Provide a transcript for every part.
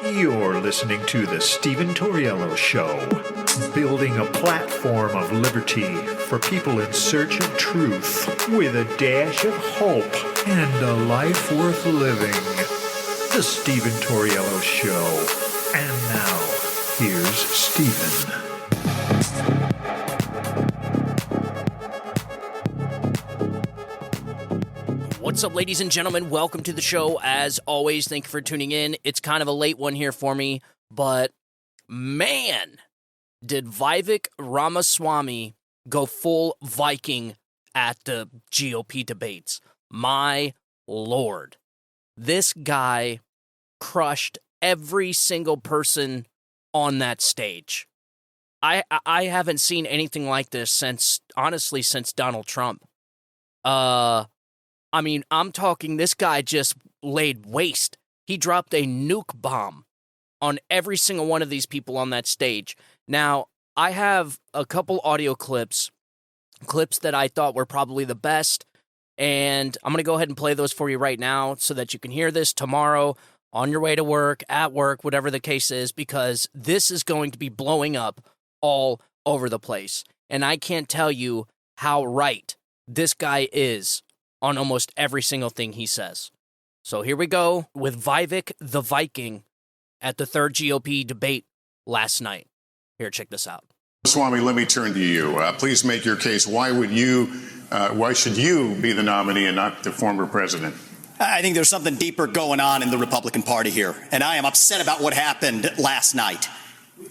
You're listening to the Steven Tauriello Show, building a platform of liberty for people in search of truth with a dash of hope and a life worth living. The Steven Tauriello Show. And now, here's Steven. What's up, ladies and gentlemen? Welcome to the show. As always, thank you for tuning in. It's kind of a late one here for me, but man, did Vivek Ramaswamy go full Viking at the GOP debates. My Lord. This guy crushed every single person on that stage. I haven't seen anything like this since Donald Trump. I mean, I'm talking this guy just laid waste. He dropped a nuke bomb on every single one of these people on that stage. Now, I have a couple audio clips that I thought were probably the best, and I'm going to go ahead and play those for you right now so that you can hear this tomorrow on your way to work, at work, whatever the case is, because this is going to be blowing up all over the place. And I can't tell you how right this guy is on almost every single thing he says. So here we go with Vivek the Viking at the third GOP debate last night. Here, check this out. Swami, let me turn to you. Please make your case. Why should you be the nominee and not the former president? I think there's something deeper going on in the Republican Party here, and I am upset about what happened last night.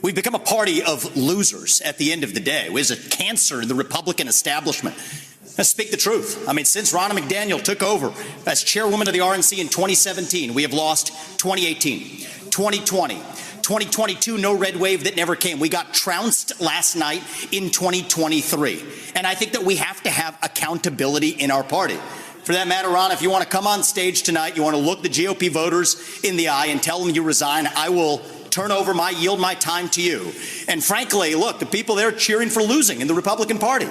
We've become a party of losers at the end of the day. It was a cancer in the Republican establishment. Let's speak the truth. I mean, since Ronna McDaniel took over as chairwoman of the RNC in 2017, we have lost 2018, 2020, 2022, no red wave that never came. We got trounced last night in 2023. And I think that we have to have accountability in our party. For that matter, Ron, if you want to come on stage tonight, you want to look the GOP voters in the eye and tell them you resign, I will yield my time to you. And frankly, look, the people there cheering for losing in the Republican Party.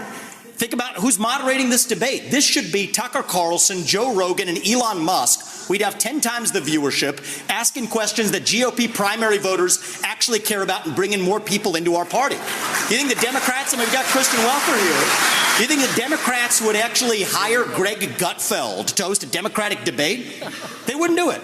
Think about who's moderating this debate. This should be Tucker Carlson, Joe Rogan, and Elon Musk. We'd have 10 times the viewership, asking questions that GOP primary voters actually care about and bringing more people into our party. You think the Democrats, and we've got Kristen Welker here, you think the Democrats would actually hire Greg Gutfeld to host a Democratic debate? They wouldn't do it.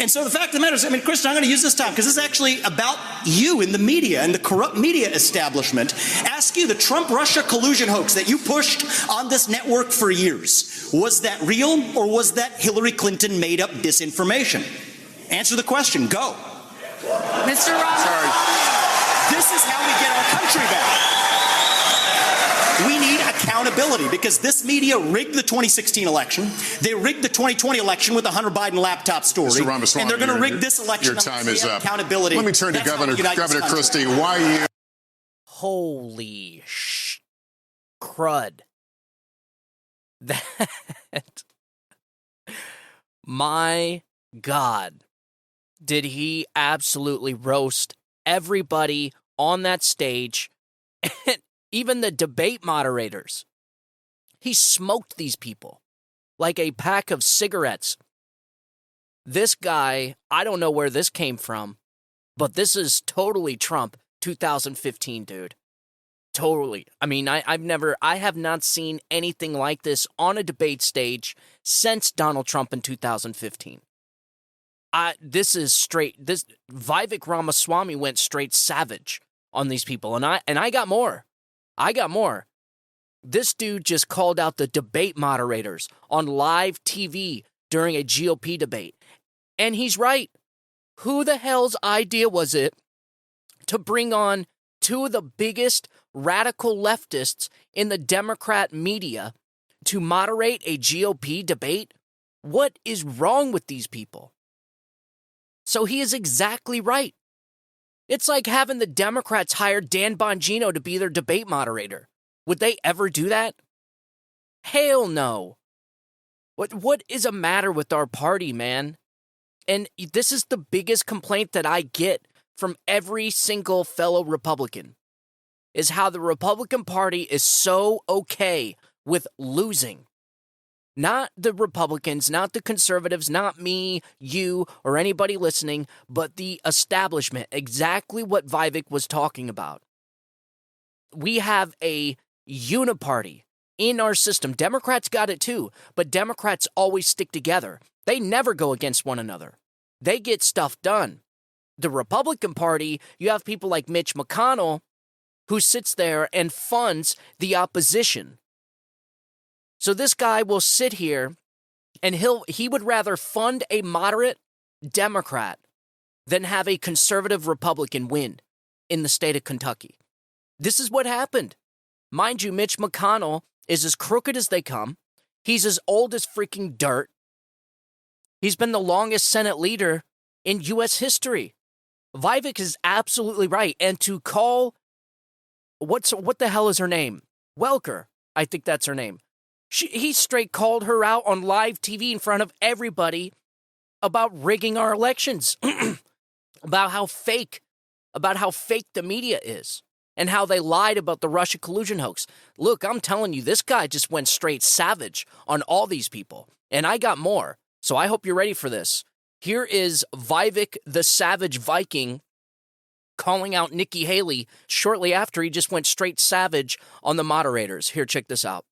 And so the fact of the matter is, I mean, Kristen, I'm going to use this time because this is actually about you in the media and the corrupt media establishment. Ask you, the Trump-Russia collusion hoax that you pushed on this network for years, was that real or was that Hillary Clinton made up disinformation? Answer the question. Go. Mr. Ross. Sorry. This is how we get our country back. We need accountability because this media rigged the 2016 election. They rigged the 2020 election with the Hunter Biden laptop story. Mr. Ramaswamy, and they're going to rig this election. Your time is up. Accountability. Let me turn to Governor Christie. Why you? Holy crud. That. My God. Did he absolutely roast everybody on that stage? Even the debate moderators. He smoked these people like a pack of cigarettes. This guy, I don't know where this came from, but this is totally Trump 2015, dude. Totally. I mean, I have not seen anything like this on a debate stage since Donald Trump in 2015. This Vivek Ramaswamy went straight savage on these people, and I got more. This dude just called out the debate moderators on live TV during a GOP debate. And he's right. Who the hell's idea was it to bring on two of the biggest radical leftists in the Democrat media to moderate a GOP debate? What is wrong with these people? So he is exactly right. It's like having the Democrats hire Dan Bongino to be their debate moderator. Would they ever do that? Hell no. What is a matter with our party, man? And this is the biggest complaint that I get from every single fellow Republican, is how the Republican Party is so okay with losing. Not the Republicans, not the conservatives, not me, you, or anybody listening, but the establishment. Exactly what Vivek was talking about. We have a uniparty in our system. Democrats got it too, but Democrats always stick together. They never go against one another. They get stuff done. The Republican Party, you have people like Mitch McConnell, who sits there and funds the opposition. So this guy will sit here and he would rather fund a moderate Democrat than have a conservative Republican win in the state of Kentucky. This is what happened. Mind you, Mitch McConnell is as crooked as they come. He's as old as freaking dirt. He's been the longest Senate leader in U.S. history. Vivek is absolutely right. And to call, what the hell is her name? Welker, I think that's her name. He straight called her out on live TV in front of everybody about rigging our elections, about how fake the media is, and how they lied about the Russia collusion hoax. Look, I'm telling you, this guy just went straight savage on all these people, and I got more. So I hope you're ready for this. Here is Vivek the Savage Viking calling out Nikki Haley shortly after he just went straight savage on the moderators. Here, check this out.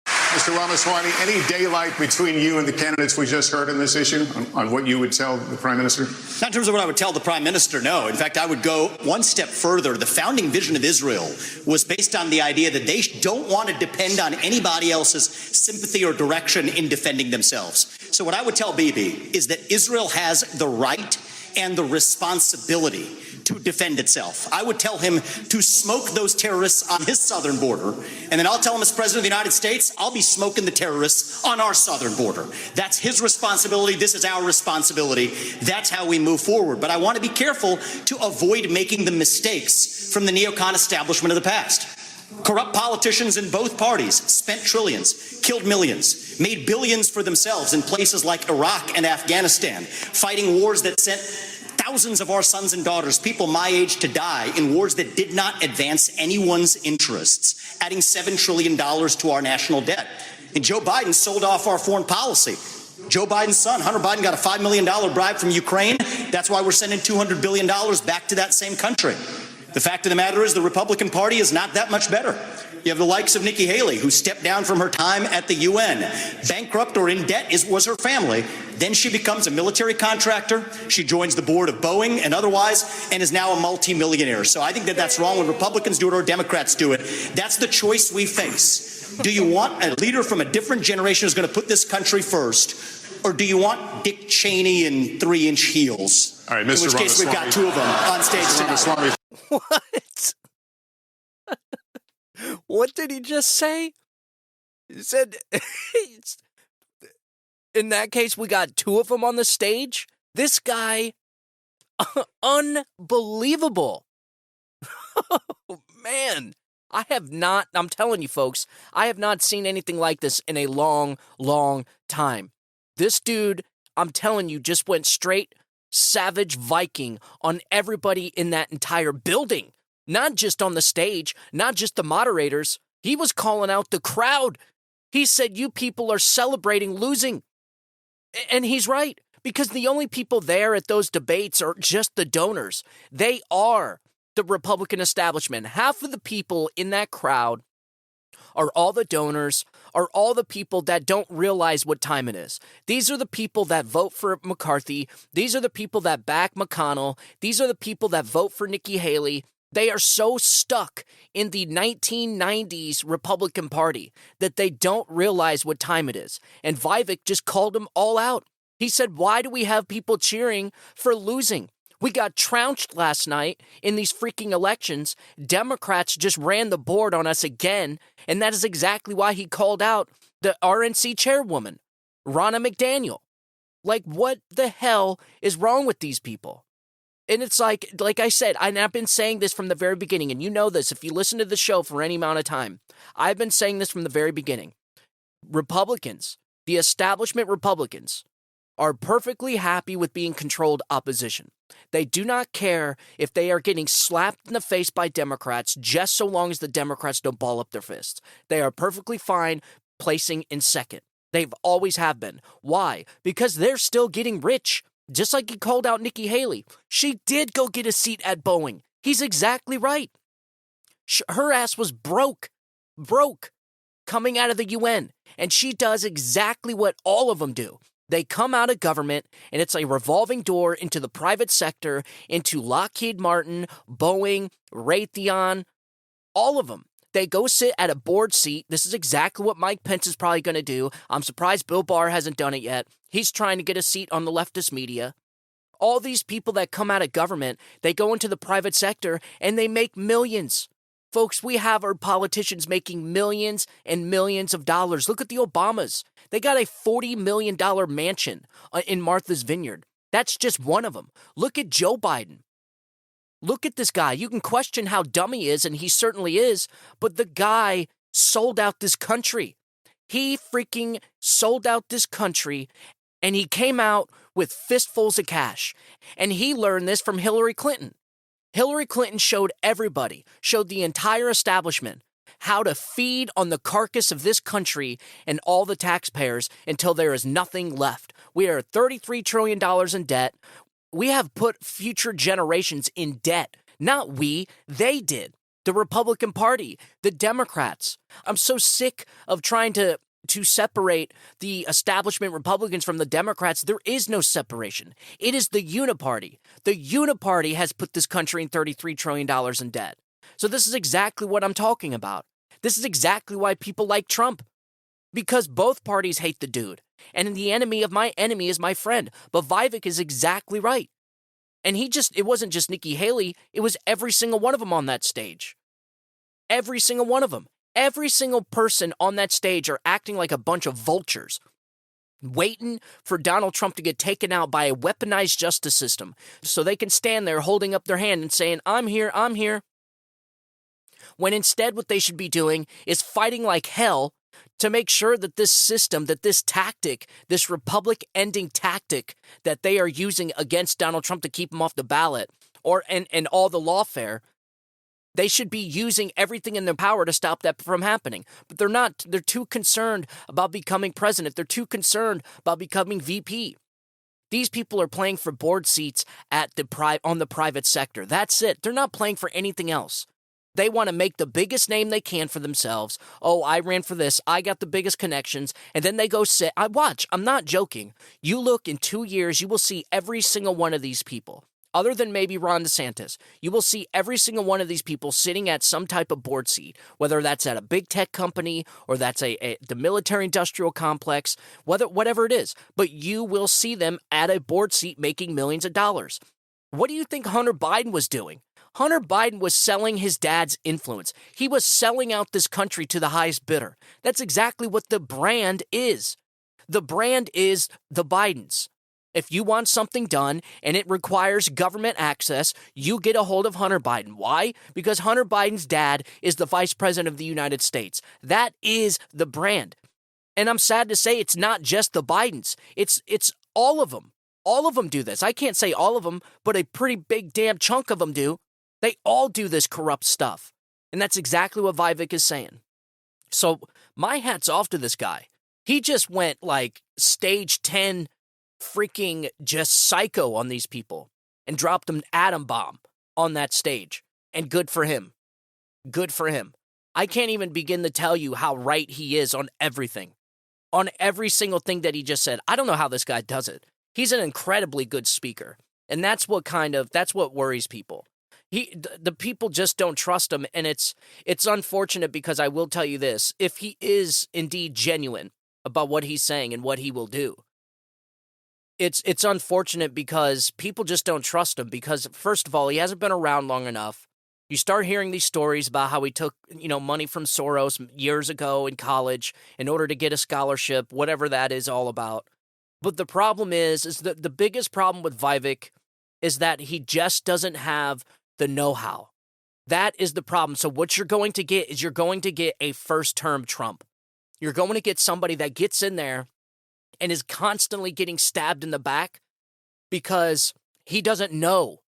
Mr. Ramaswamy, any daylight between you and the candidates we just heard on this issue on what you would tell the Prime Minister? Not in terms of what I would tell the Prime Minister, no. In fact, I would go one step further. The founding vision of Israel was based on the idea that they don't want to depend on anybody else's sympathy or direction in defending themselves. So what I would tell Bibi is that Israel has the right and the responsibility to defend itself. I would tell him to smoke those terrorists on his southern border, and then I'll tell him as President of the United States, I'll be smoking the terrorists on our southern border. That's his responsibility. This is our responsibility. That's how we move forward. But I want to be careful to avoid making the mistakes from the neocon establishment of the past. Corrupt politicians in both parties spent trillions, killed millions, made billions for themselves in places like Iraq and Afghanistan, fighting wars that sent thousands of our sons and daughters, people my age, to die in wars that did not advance anyone's interests, adding $7 trillion to our national debt. And Joe Biden sold off our foreign policy. Joe Biden's son, Hunter Biden, got a $5 million bribe from Ukraine. That's why we're sending $200 billion back to that same country. The fact of the matter is the Republican Party is not that much better. You have the likes of Nikki Haley, who stepped down from her time at the UN. Bankrupt or in debt was her family. Then she becomes a military contractor. She joins the board of Boeing and otherwise, and is now a multimillionaire. So I think that that's wrong when Republicans do it or Democrats do it. That's the choice we face. Do you want a leader from a different generation who's going to put this country first? Or do you want Dick Cheney in 3-inch heels? All right, Mr. In which case we've got two of them on stage tonight. What? What did he just say? He said, in that case, we got two of them on the stage? This guy, unbelievable. Oh, man. I'm telling you, folks, I have not seen anything like this in a long, long time. This dude, I'm telling you, just went straight savage Viking on everybody in that entire building. Not just on the stage, not just the moderators. He was calling out the crowd. He said, you people are celebrating losing. And he's right, because the only people there at those debates are just the donors. They are the Republican establishment. Half of the people in that crowd are all the donors, are all the people that don't realize what time it is. These are the people that vote for McCarthy. These are the people that back McConnell. These are the people that vote for Nikki Haley. They are so stuck in the 1990s Republican Party that they don't realize what time it is. And Vivek just called them all out. He said, why do we have people cheering for losing? We got trounced last night in these freaking elections. Democrats just ran the board on us again. And that is exactly why he called out the RNC chairwoman, Ronna McDaniel. Like, what the hell is wrong with these people? And it's like I said, I've been saying this from the very beginning, and you know this if you listen to the show for any amount of time. I've been saying this from the very beginning. Republicans, the establishment Republicans, are perfectly happy with being controlled opposition. They do not care if they are getting slapped in the face by Democrats, just so long as the Democrats don't ball up their fists. They are perfectly fine placing in second. They've always have been. Why? Because they're still getting rich. Just like he called out Nikki Haley. She did go get a seat at Boeing. He's exactly right. Her ass was broke, coming out of the UN. And she does exactly what all of them do. They come out of government, and it's a revolving door into the private sector, into Lockheed Martin, Boeing, Raytheon, all of them. They go sit at a board seat. This is exactly what Mike Pence is probably going to do. I'm surprised Bill Barr hasn't done it yet. He's trying to get a seat on the leftist media. All these people that come out of government, they go into the private sector and they make millions. Folks, we have our politicians making millions and millions of dollars. Look at the Obamas. They got a $40 million mansion in Martha's Vineyard. That's just one of them. Look at Joe Biden. Look at this guy. You can question how dumb he is, and he certainly is, but the guy sold out this country. He freaking sold out this country, and he came out with fistfuls of cash. And he learned this from Hillary Clinton. Hillary Clinton showed everybody, showed the entire establishment, how to feed on the carcass of this country and all the taxpayers until there is nothing left. We are $33 trillion in debt. We have put future generations in debt. Not we, they did. The Republican Party, the Democrats. I'm so sick of trying to separate the establishment Republicans from the Democrats. There is no separation. It is the Uniparty. The Uniparty has put this country in $33 trillion in debt. So this is exactly what I'm talking about. This is exactly why people like Trump. Because both parties hate the dude. And the enemy of my enemy is my friend. But Vivek is exactly right. And it wasn't just Nikki Haley. It was every single one of them on that stage. Every single one of them. Every single person on that stage are acting like a bunch of vultures, waiting for Donald Trump to get taken out by a weaponized justice system so they can stand there holding up their hand and saying, I'm here, I'm here. When instead what they should be doing is fighting like hell to make sure that this system, that this tactic, this republic-ending tactic that they are using against Donald Trump to keep him off the ballot and all the lawfare, they should be using everything in their power to stop that from happening. But they're not. They're too concerned about becoming president. They're too concerned about becoming VP. These people are playing for board seats on the private sector. That's it. They're not playing for anything else. They want to make the biggest name they can for themselves. Oh, I ran for this. I got the biggest connections. And then they go sit. Watch. I'm not joking. You look in 2 years, you will see every single one of these people. Other than maybe Ron DeSantis, you will see every single one of these people sitting at some type of board seat, whether that's at a big tech company or that's the military-industrial complex, whatever it is. But you will see them at a board seat making millions of dollars. What do you think Hunter Biden was doing? Hunter Biden was selling his dad's influence. He was selling out this country to the highest bidder. That's exactly what the brand is. The brand is the Bidens. If you want something done and it requires government access, you get a hold of Hunter Biden. Why? Because Hunter Biden's dad is the vice president of the United States. That is the brand. And I'm sad to say it's not just the Bidens. It's all of them. All of them do this. I can't say all of them, but a pretty big damn chunk of them do. They all do this corrupt stuff. And that's exactly what Vivek is saying. So my hat's off to this guy. He just went like stage 10 freaking just psycho on these people and dropped an atom bomb on that stage. And good for him. Good for him. I can't even begin to tell you how right he is on everything. On every single thing that he just said. I don't know how this guy does it. He's an incredibly good speaker. And that's what worries people. The people just don't trust him. And it's unfortunate because I will tell you this. If he is indeed genuine about what he's saying and what he will do, it's unfortunate because people just don't trust him because, first of all, he hasn't been around long enough. You start hearing these stories about how he took, money from Soros years ago in college in order to get a scholarship, whatever that is all about. But the problem is that the biggest problem with Vivek is that he just doesn't have the know-how. That is the problem. So what you're going to get is you're going to get a first-term Trump. You're going to get somebody that gets in there and is constantly getting stabbed in the back because he doesn't know.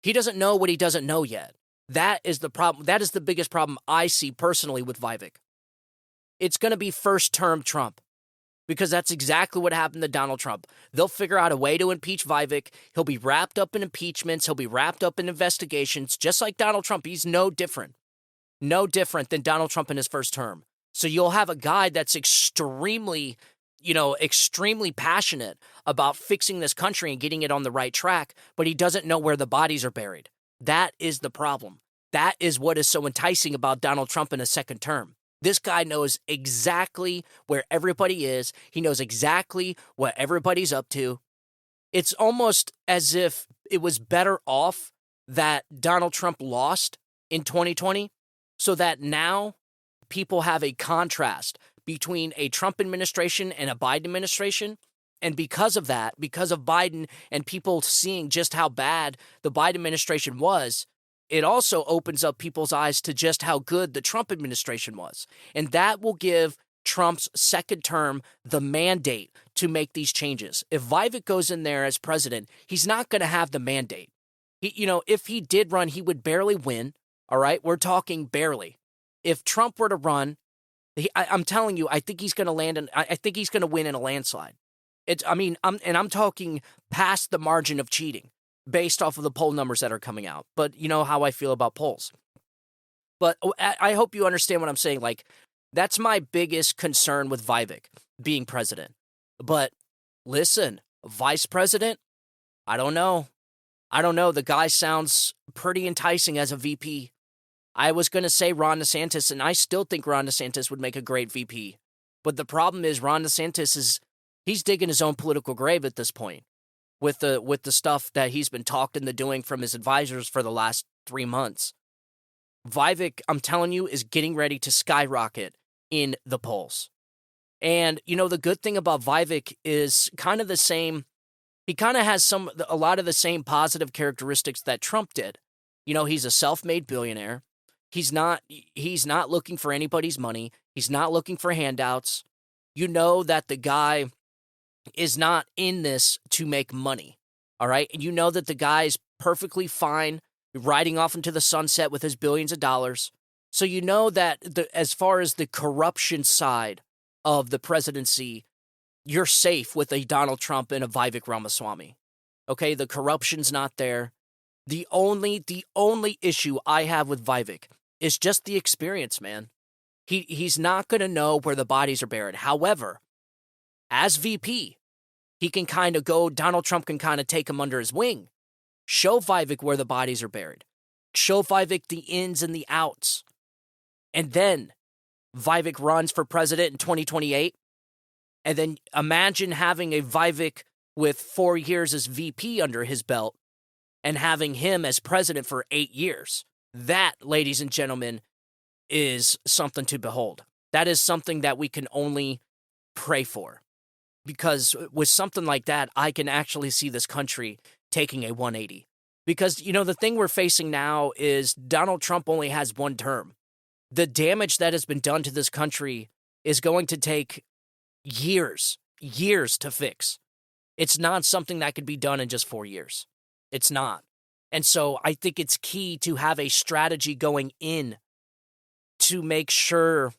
He doesn't know what he doesn't know yet. That is the problem. That is the biggest problem I see personally with Vivek. It's going to be first-term Trump. because that's exactly what happened to Donald Trump. They'll figure out a way to impeach Vivek. He'll be wrapped up in impeachments. He'll be wrapped up in investigations, just like Donald Trump. He's no different than Donald Trump in his first term. So you'll have a guy that's extremely passionate about fixing this country and getting it on the right track, but he doesn't know where the bodies are buried. That is the problem. That is what is so enticing about Donald Trump in a second term. This guy knows exactly where everybody is. He knows exactly what everybody's up to. It's almost as if it was better off that Donald Trump lost in 2020 so that now people have a contrast between a Trump administration and a Biden administration. And because of that, because of Biden and people seeing just how bad the Biden administration was, it also opens up people's eyes to just how good the Trump administration was. And that will give Trump's second term the mandate to make these changes. If Vivek goes in there as president, he's not going to have the mandate. If he did run, he would barely win. All right, we're talking barely. If Trump were to run, I'm telling you, I think he's going to I think he's going to win in a landslide. I'm talking past the margin of cheating based off of the poll numbers that are coming out. But you know how I feel about polls. But I hope you understand what I'm saying. Like, that's my biggest concern with Vivek being president. But listen, vice president, I don't know. The guy sounds pretty enticing as a VP. I was going to say Ron DeSantis, and I still think Ron DeSantis would make a great VP. But the problem is Ron DeSantis he's digging his own political grave at this point with the stuff that he's been talked into doing from his advisors for the last 3 months. Vivek, I'm telling you, is getting ready to skyrocket in the polls. And, the good thing about Vivek is kind of the same. He kind of has a lot of the same positive characteristics that Trump did. He's a self-made billionaire. He's not looking for anybody's money. He's not looking for handouts. You know that the guy is not in this to make money. All right. And you know that the guy's perfectly fine riding off into the sunset with his billions of dollars. So you know that as far as the corruption side of the presidency, you're safe with a Donald Trump and a Vivek Ramaswamy. Okay. The corruption's not there. The only issue I have with Vivek is just the experience, man. He's not going to know where the bodies are buried. However, as VP, Donald Trump can kind of take him under his wing, show Vivek where the bodies are buried, show Vivek the ins and the outs. And then Vivek runs for president in 2028. And then imagine having a Vivek with 4 years as VP under his belt and having him as president for 8 years. That, ladies and gentlemen, is something to behold. That is something that we can only pray for. Because with something like that, I can actually see this country taking a 180. Because, the thing we're facing now is Donald Trump only has one term. The damage that has been done to this country is going to take years to fix. It's not something that could be done in just 4 years. It's not. And so I think it's key to have a strategy going in to make sure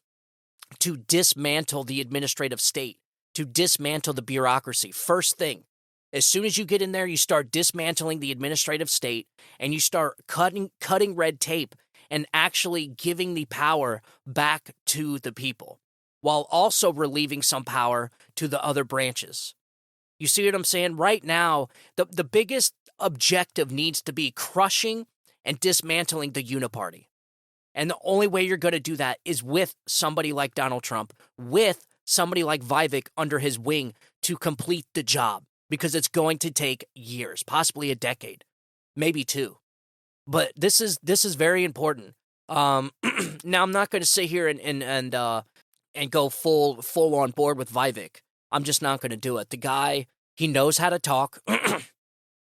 to dismantle the administrative state, to dismantle the bureaucracy. First thing, as soon as you get in there, you start dismantling the administrative state and you start cutting red tape and actually giving the power back to the people while also relieving some power to the other branches. You see what I'm saying? Right now, the biggest objective needs to be crushing and dismantling the uniparty. And the only way you're going to do that is with somebody like Donald Trump, with somebody like Vivek under his wing to complete the job, because it's going to take years, possibly a decade, maybe 2. But this is very important. Now, I'm not going to sit here and go full on board with Vivek. I'm just not going to do it. The guy, he knows how to talk.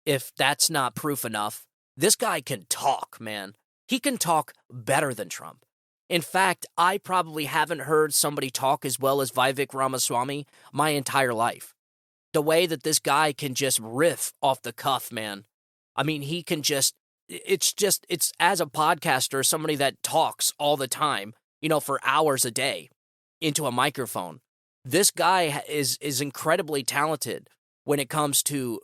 If that's not proof enough, this guy can talk, man. He can talk better than Trump. In fact, I probably haven't heard somebody talk as well as Vivek Ramaswamy my entire life. The way that this guy can just riff off the cuff, man. I mean, he can it's as a podcaster, somebody that talks all the time, for hours a day into a microphone. This guy is incredibly talented when it comes to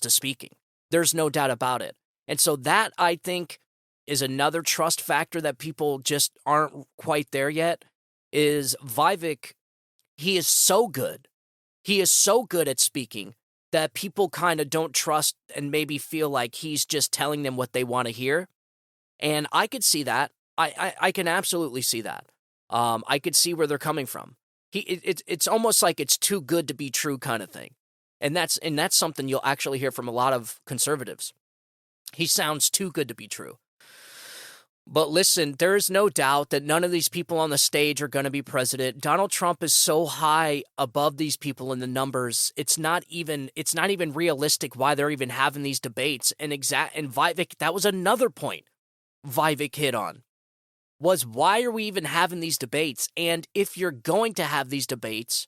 speaking. There's no doubt about it. And so that, I think, is another trust factor that people just aren't quite there yet, is Vivek. He is so good. He is so good at speaking that people kind of don't trust and maybe feel like he's just telling them what they want to hear. And I could see that. I can absolutely see that. I could see where they're coming from. It's almost like it's too good to be true kind of thing. And that's something you'll actually hear from a lot of conservatives. He sounds too good to be true. But listen, there is no doubt that none of these people on the stage are going to be president. Donald Trump is so high above these people in the numbers. It's not even realistic why they're even having these debates. And Vivek, that was another point Vivek hit on, was why are we even having these debates? And if you're going to have these debates,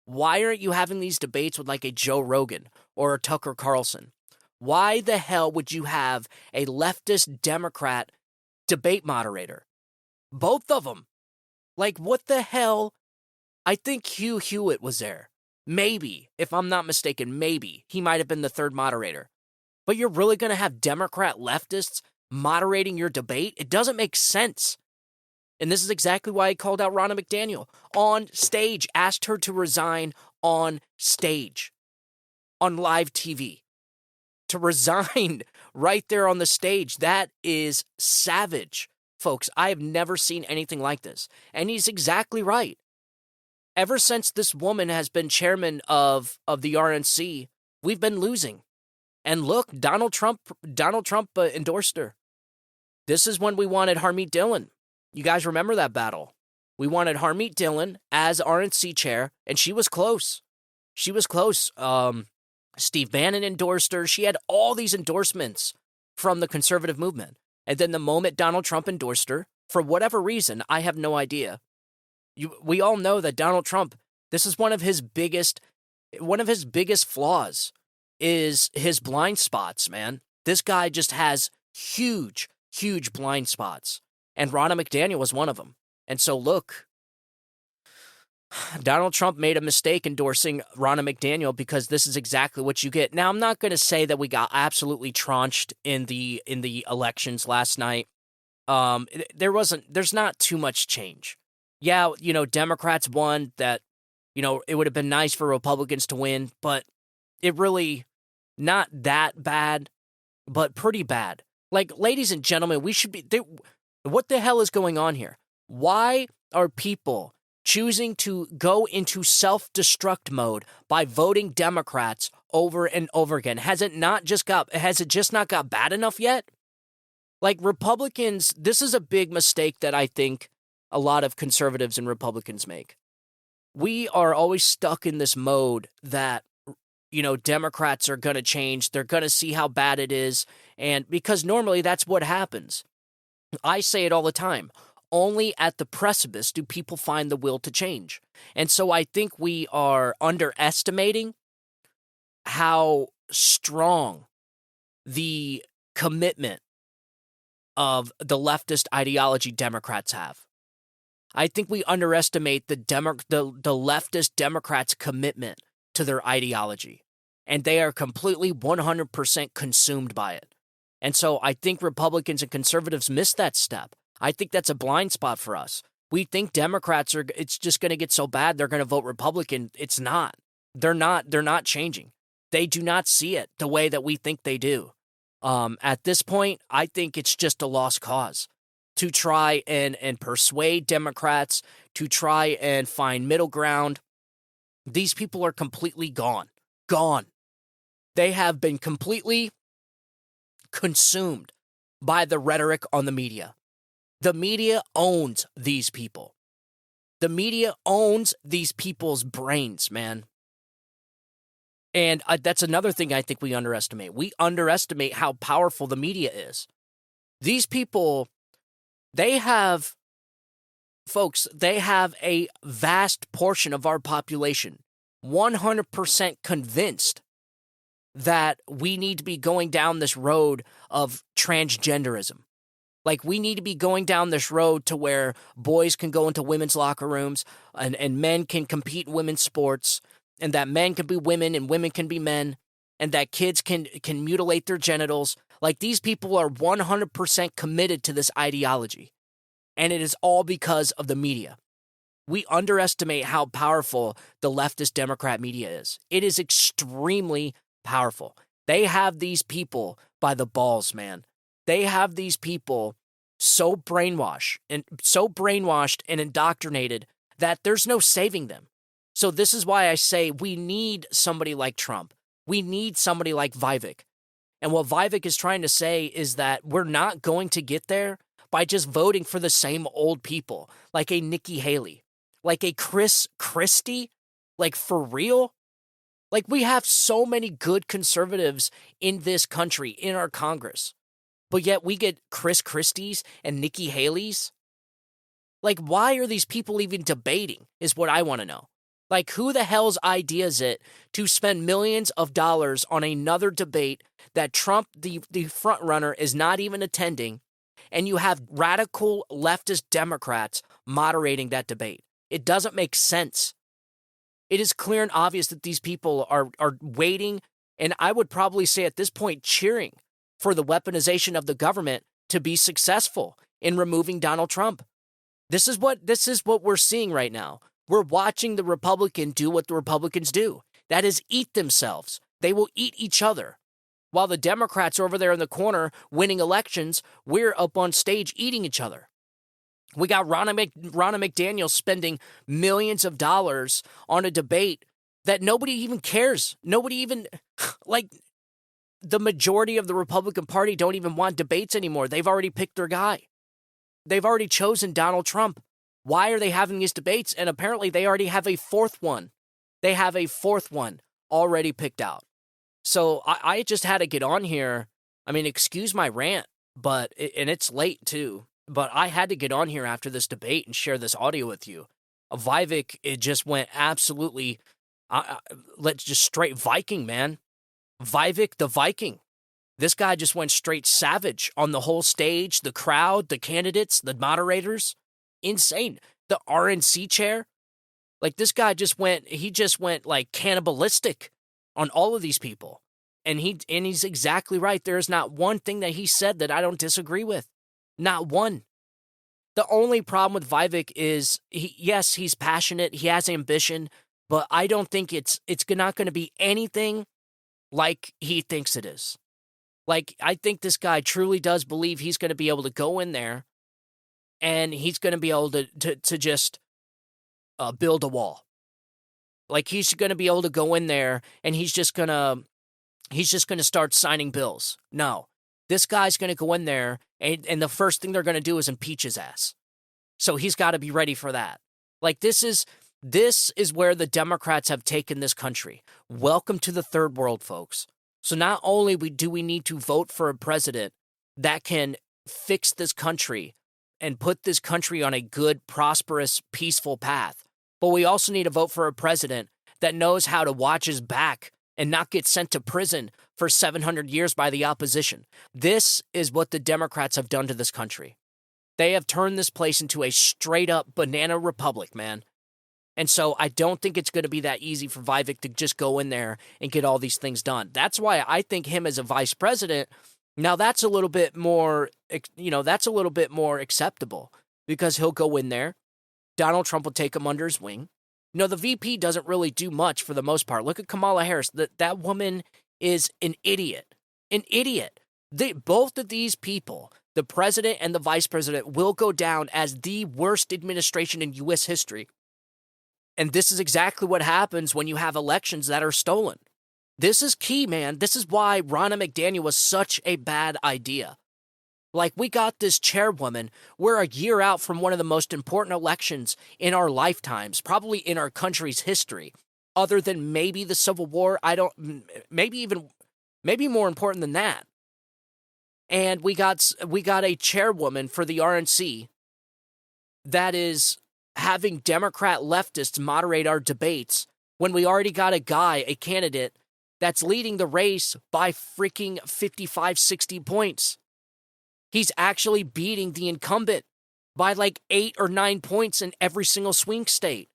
why aren't you having these debates with like a Joe Rogan or a Tucker Carlson? Why the hell would you have a leftist Democrat debate moderator? Both of them. Like, what the hell? I think Hugh Hewitt was there. Maybe, if I'm not mistaken, maybe. He might have been the third moderator. But you're really going to have Democrat leftists moderating your debate? It doesn't make sense. And this is exactly why I called out Ronna McDaniel on stage, asked her to resign on stage, on live TV. To resign right there on the stage. That is savage, folks. I have never seen anything like this. And he's exactly right. Ever since this woman has been chairman of the RNC, we've been losing. And look, Donald Trump endorsed her. This is when we wanted Harmeet Dillon. You guys remember that battle? We wanted Harmeet Dillon as RNC chair, and she was close. She was close. Steve Bannon endorsed her. She had all these endorsements from the conservative movement. And then the moment Donald Trump endorsed her, for whatever reason, I have no idea. We all know that Donald Trump, this is one of his biggest flaws is his blind spots, man. This guy just has huge, huge blind spots. And Ronna McDaniel was one of them. And so look, Donald Trump made a mistake endorsing Ronna McDaniel because this is exactly what you get. Now, I'm not going to say that we got absolutely trounced in the elections last night. There's not too much change. Yeah, Democrats won. That, it would have been nice for Republicans to win, but it really not that bad, but pretty bad. Like, ladies and gentlemen, we should be. What the hell is going on here? Why are people choosing to go into self-destruct mode by voting Democrats over and over again? Has it just not got bad enough yet? Like, Republicans, this is a big mistake that I think a lot of conservatives and Republicans make. We are always stuck in this mode that, Democrats are going to change. They're going to see how bad it is. And because normally that's what happens. I say it all the time. Only at the precipice do people find the will to change. And so I think we are underestimating how strong the commitment of the leftist ideology Democrats have. I think we underestimate the leftist Democrats' commitment to their ideology. And they are completely 100% consumed by it. And so I think Republicans and conservatives miss that step. I think that's a blind spot for us. We think Democrats it's just going to get so bad they're going to vote Republican. It's not. They're not changing. They do not see it the way that we think they do. At this point, I think it's just a lost cause to try and persuade Democrats, to try and find middle ground. These people are completely gone. Gone. They have been completely consumed by the rhetoric on the media. The media owns these people. The media owns these people's brains, man. And that's another thing I think we underestimate. We underestimate how powerful the media is. These people, they have a vast portion of our population 100% convinced that we need to be going down this road of transgenderism. Like, we need to be going down this road to where boys can go into women's locker rooms and men can compete in women's sports, and that men can be women and women can be men, and that kids can mutilate their genitals. Like, these people are 100% committed to this ideology, and it is all because of the media. We underestimate how powerful the leftist Democrat media is. It is extremely powerful. They have these people by the balls, man. They have these people so brainwashed and indoctrinated that there's no saving them. So this is why I say we need somebody like Trump. We need somebody like Vivek. And what Vivek is trying to say is that we're not going to get there by just voting for the same old people, like a Nikki Haley, like a Chris Christie, like for real. Like, we have so many good conservatives in this country, in our Congress, but yet we get Chris Christie's and Nikki Haley's. Like, why are these people even debating is what I want to know. Like, who the hell's idea is it to spend millions of dollars on another debate that Trump, the front runner, is not even attending, and you have radical leftist Democrats moderating that debate? It doesn't make sense. It is clear and obvious that these people are waiting, and I would probably say at this point cheering for the weaponization of the government to be successful in removing Donald Trump. This is what we're seeing right now. We're watching the Republican do what the Republicans do. That is, eat themselves. They will eat each other. While the Democrats are over there in the corner winning elections, we're up on stage eating each other. We got Ronna McDaniel spending millions of dollars on a debate that nobody even cares. Nobody even, like, the majority of the Republican Party don't even want debates anymore. They've already picked their guy. They've already chosen Donald Trump. Why are they having these debates? And apparently they already have a fourth one. They have a fourth one already picked out. So I just had to get on here. I mean, excuse my rant, and it's late too. But I had to get on here after this debate and share this audio with you. Vivek, it just went absolutely, let's just straight Viking, man. Vivek the Viking. This guy just went straight savage on the whole stage, the crowd, the candidates, the moderators. Insane. The RNC chair. Like, this guy just went like cannibalistic on all of these people. And he's exactly right. There is not one thing that he said that I don't disagree with. Not one. The only problem with Vivek is, yes, he's passionate, he has ambition, but I don't think it's not going to be anything like he thinks it is. Like, I think this guy truly does believe he's going to be able to go in there and he's going to be able to just build a wall. Like, he's going to be able to go in there and he's just going to start signing bills. No. This guy's going to go in there, and the first thing they're going to do is impeach his ass. So he's got to be ready for that. Like, this is where the Democrats have taken this country. Welcome to the third world, folks. So not only do we need to vote for a president that can fix this country and put this country on a good, prosperous, peaceful path, but we also need to vote for a president that knows how to watch his back and not get sent to prison for 700 years by the opposition. This is what the Democrats have done to this country. They have turned this place into a straight-up banana republic, man. And so I don't think it's going to be that easy for Vivek to just go in there and get all these things done. That's why I think him as a vice president, now that's a little bit more, that's a little bit more acceptable because he'll go in there. Donald Trump will take him under his wing. The VP doesn't really do much for the most part. Look at Kamala Harris. That woman is an idiot. An idiot. Both of these people, the president and the vice president, will go down as the worst administration in U.S. history. And this is exactly what happens when you have elections that are stolen. This is key, man. This is why Ronna McDaniel was such a bad idea. Like, we got this chairwoman. We're a year out from one of the most important elections in our lifetimes, probably in our country's history, other than maybe the Civil War. Maybe more important than that. And we got a chairwoman for the RNC that is having Democrat leftists moderate our debates when we already got a candidate that's leading the race by freaking 55, 60 points. He's actually beating the incumbent by like 8 or 9 points in every single swing state.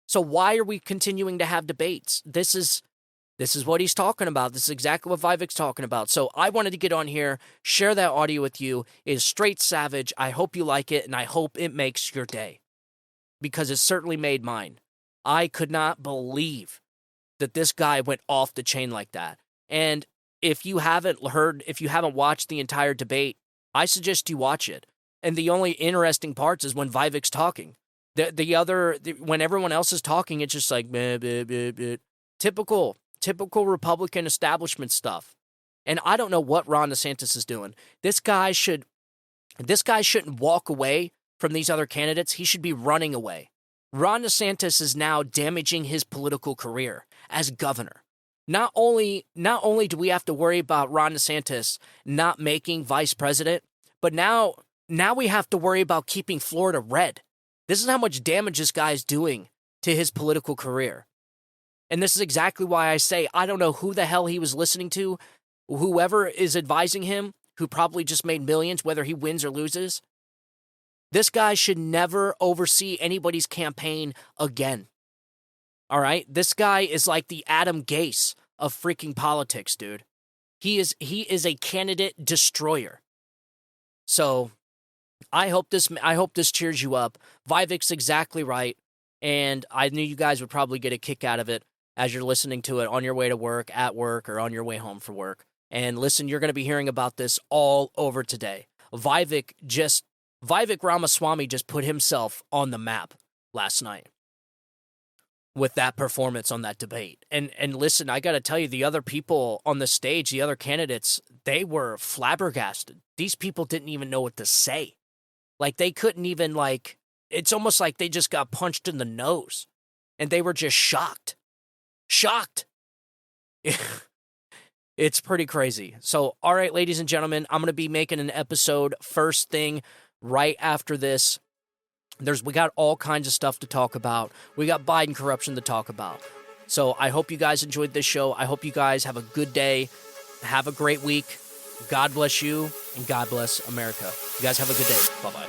So why are we continuing to have debates? This is what he's talking about. This is exactly what Vivek's talking about. So I wanted to get on here, share that audio with you. It is straight savage. I hope you like it, and I hope it makes your day, because it certainly made mine. I could not believe that this guy went off the chain like that. And if you haven't watched the entire debate, I suggest you watch it. And the only interesting parts is when Vivek's talking. When everyone else is talking, it's just like bleh, bleh, bleh, bleh. Typical Republican establishment stuff. And I don't know what Ron DeSantis is doing. This guy shouldn't walk away from these other candidates. He should be running away. Ron DeSantis is now damaging his political career as governor. Not only do we have to worry about Ron DeSantis not making vice president, but now we have to worry about keeping Florida red. This is how much damage this guy is doing to his political career. And this is exactly why I say I don't know who the hell he was listening to, whoever is advising him, who probably just made millions, whether he wins or loses. This guy should never oversee anybody's campaign again. All right? This guy is like the Adam Gase of freaking politics, dude. He is a candidate destroyer. So I hope this cheers you up. Vivek's exactly right, and I knew you guys would probably get a kick out of it as you're listening to it on your way to work, at work, or on your way home from work. And listen, you're going to be hearing about this all over today. Vivek Ramaswamy just put himself on the map last night with that performance on that debate. And listen, I got to tell you, the other people on the stage, the other candidates, they were flabbergasted. These people didn't even know what to say. Like, they couldn't even, like, it's almost like they just got punched in the nose. And they were just shocked. Shocked. It's pretty crazy. So, all right, ladies and gentlemen, I'm going to be making an episode first thing right after this. We got all kinds of stuff to talk about. We got Biden corruption to talk about. So I hope you guys enjoyed this show. I hope you guys have a good day. Have a great week. God bless you, and God bless America. You guys have a good day. Bye-bye.